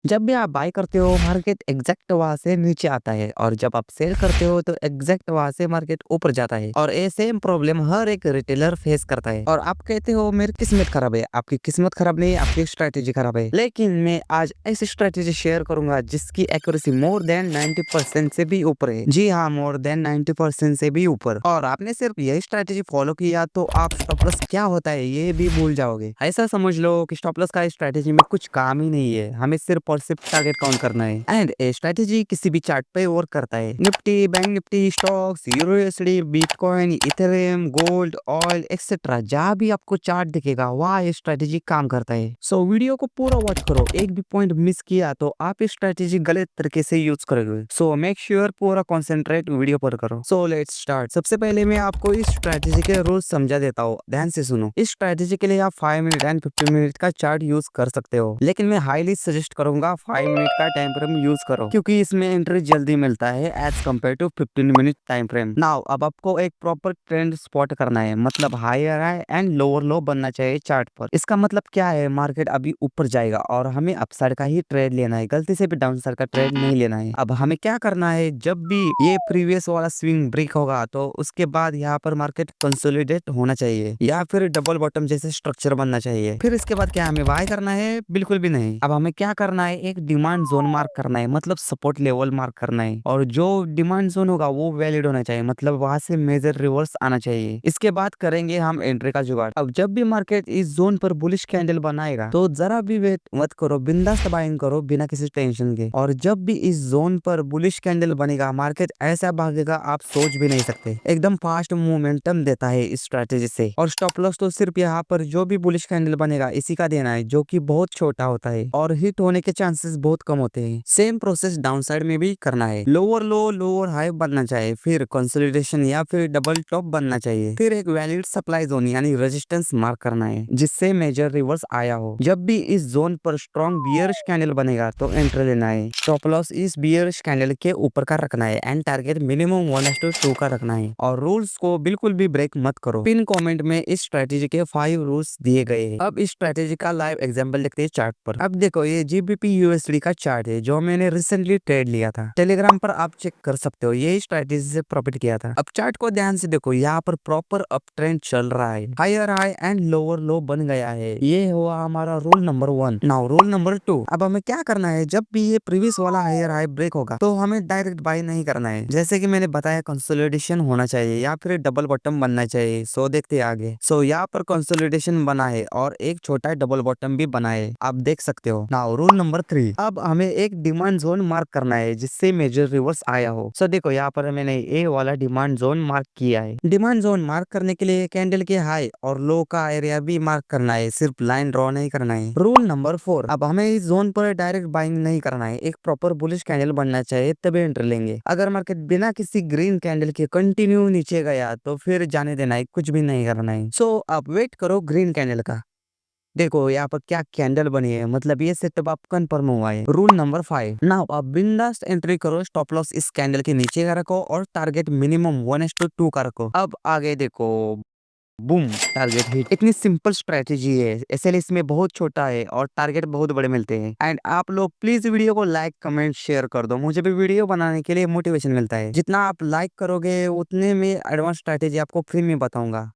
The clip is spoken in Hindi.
जब भी आप बाय करते हो मार्केट एग्जैक्ट वहां से नीचे आता है और जब आप सेल करते हो तो एग्जैक्ट वहां से मार्केट ऊपर जाता है और ये सेम प्रॉब्लम हर एक रिटेलर फेस करता है और आप कहते हो मेरी किस्मत खराब है। आपकी किस्मत खराब नहीं, आपकी स्ट्रेटेजी खराब है। लेकिन मैं आज ऐसी स्ट्रेटेजी शेयर करूंगा जिसकी एक्यूरेसी मोर देन 90% से भी ऊपर है। जी हाँ, मोर देन 90% से भी ऊपर। और आपने सिर्फ यही स्ट्रेटेजी फॉलो किया तो आप स्टॉप लॉस क्या होता है ये भी भूल जाओगे। ऐसा समझ लो कि स्टॉप लॉस का स्ट्रेटेजी में कुछ काम ही नहीं है, हमें सिर्फ और सिर्फ टारगेट काउंट करना है। एंड ए स्ट्रेटेजी किसी भी चार्ट पे वर्क करता है। Nifty, bank Nifty, stocks, USD, bitcoin, Ethereum, gold, oil etcetera, जहाँ भी आपको चार्ट दिखेगा वहाँ ये स्ट्रेटेजी काम करता है। सो वीडियो को पूरा वॉच करो, एक भी पॉइंट मिस किया तो आप इस स्ट्रेटेजी गलत तरीके से यूज करोगे। सो मेक श्योर पूरा कॉन्सेंट्रेट वीडियो पर करो। So let's start. सबसे पहले मैं आपको इस स्ट्रेटेजी के रूल्स समझा देता हूँ, ध्यान से सुनो। इस स्ट्रेटेजी के लिए आप 5 मिनट एंड 15 मिनट का चार्ट यूज कर सकते हो, लेकिन मैं हाईली सजेस्ट करूंगा 5 मिनट का टाइम फ्रेम यूज करो क्योंकि इसमें एंट्री जल्दी मिलता है as compared to 15 minute time frame. Now अब आपको एक प्रॉपर ट्रेंड स्पॉट करना है, मतलब higher high and lower low बनना चाहिए चार्ट पर। इसका मतलब क्या है, मार्केट अभी ऊपर जाएगा और हमें अपसाइड का ही ट्रेड लेना है, गलती से भी डाउन साइड का ट्रेड नहीं लेना है। अब हमें क्या करना है, जब भी ये प्रीवियस वाला स्विंग ब्रेक होगा तो उसके बाद यहाँ पर मार्केट कंसोलिडेट होना चाहिए या फिर डबल बॉटम जैसे स्ट्रक्चर बनना चाहिए। फिर इसके बाद क्या हमें बाय करना है, बिल्कुल भी नहीं। अब हमें क्या करना है, एक डिमांड जोन मार्क करना है, मतलब सपोर्ट लेवल मार्क करना है और जो डिमांड जोन होगा वो वैलिड होना चाहिए, मतलब वहां से मेजर रिवर्स आना चाहिए। इसके बाद करेंगे हम एंट्री का जुगाड़। अब जब भी मार्केट इस जोन पर बुलिश कैंडल बनाएगा तो जरा भी वेट मत करो, बिंदास बाइंग करो बिना किसी टेंशन के। और जब भी इस जोन पर बुलिश कैंडल बनेगा मार्केट ऐसा भागेगा आप सोच भी नहीं सकते, एकदम फास्ट मोमेंटम देता है इस स्ट्रेटेजी से। और स्टॉप लॉस तो सिर्फ यहाँ पर जो भी बुलिश कैंडल बनेगा इसी का देना है, जो कि बहुत छोटा होता है और हिट होने के चांसेस बहुत कम होते हैं। सेम प्रोसेस डाउन साइड में भी करना है, लोअर लो लोअर हाई बनना चाहिए, फिर कंसोलिडेशन या फिर डबल टॉप बनना चाहिए, फिर एक वैलिड सप्लाई जोन यानी रेजिस्टेंस मार्क करना है जिससे मेजर रिवर्स आया हो। जब भी इस जोन पर स्ट्रॉन्ग बियरिश कैंडल बनेगा तो एंट्री लेना है। स्टॉप लॉस इस बियरिश कैंडल के ऊपर का रखना है एंड टारगेट मिनिमम 1:2 का रखना है और रूल्स को बिल्कुल भी ब्रेक मत करो। पिन कमेंट में इस स्ट्रेटेजी के 5 रूल्स दिए गए हैं। अब इस स्ट्रेटेजी का लाइव एग्जांपल देखते हैं चार्ट पर। अब देखो ये जीबीपी यूएसडी का चार्ट है जो मैंने रिसेंटली ट्रेड लिया था, टेलीग्राम पर आप चेक कर सकते हो, यही स्ट्रेटेजी से प्रॉफिट किया था। अब चार्ट को ध्यान से देखो, यहाँ पर प्रॉपर अप ट्रेंड चल रहा है, higher high and lower low बन गया है। ये हुआ हमारा rule number 1। Now rule number 2। अब हमें क्या करना है, जब भी ये प्रीवियस वाला हायर हाई ब्रेक होगा तो हमें डायरेक्ट बाय नहीं करना है, जैसे कि मैंने बताया कंसोलिडेशन होना चाहिए या फिर डबल बॉटम बनना चाहिए। सो देखते हैं आगे। सो यहाँ पर कंसोलिडेशन बना है और एक छोटा डबल बॉटम भी बना है, आप देख सकते हो। Now rule number 3। अब हमें एक डिमांड जोन मार्क करना है जिससे मेजर रिवर्स आया हो। सो देखो यहाँ पर मैंने ए वाला डिमांड जोन मार्क किया है। डिमांड जोन मार्क करने के लिए कैंडल के हाई और लो का एरिया भी मार्क करना है, सिर्फ लाइन ड्रॉ नहीं करना है। Rule number 4। अब हमें इस जोन पर डायरेक्ट बाइंग नहीं करना है, एक प्रॉपर बुलिश कैंडल बनना चाहिए तभी एंटर लेंगे। अगर मार्केट बिना किसी ग्रीन कैंडल के कंटिन्यू नीचे गया तो फिर जाने देना है, कुछ भी नहीं करना है। सो अब वेट करो ग्रीन कैंडल का। देखो यहाँ पर क्या कैंडल बनी है, मतलब ये सेटअप आप कंफर्म हुआ है। Rule number 5। नाउ अब बिंदास एंट्री करो, स्टॉप लॉस इस कैंडल के नीचे का रखो और टारगेट मिनिमम 1:2 का रखो। अब आगे देखो, बूम, टारगेट हिट। इतनी सिंपल स्ट्रेटेजी है, एसएल इसमें बहुत छोटा है और टारगेट बहुत बड़े मिलते हैं। एंड आप लोग प्लीज वीडियो को लाइक कमेंट शेयर कर दो, मुझे भी वीडियो बनाने के लिए मोटिवेशन मिलता है। जितना आप लाइक करोगे उतने में एडवांस स्ट्रेटेजी आपको फ्री में बताऊंगा।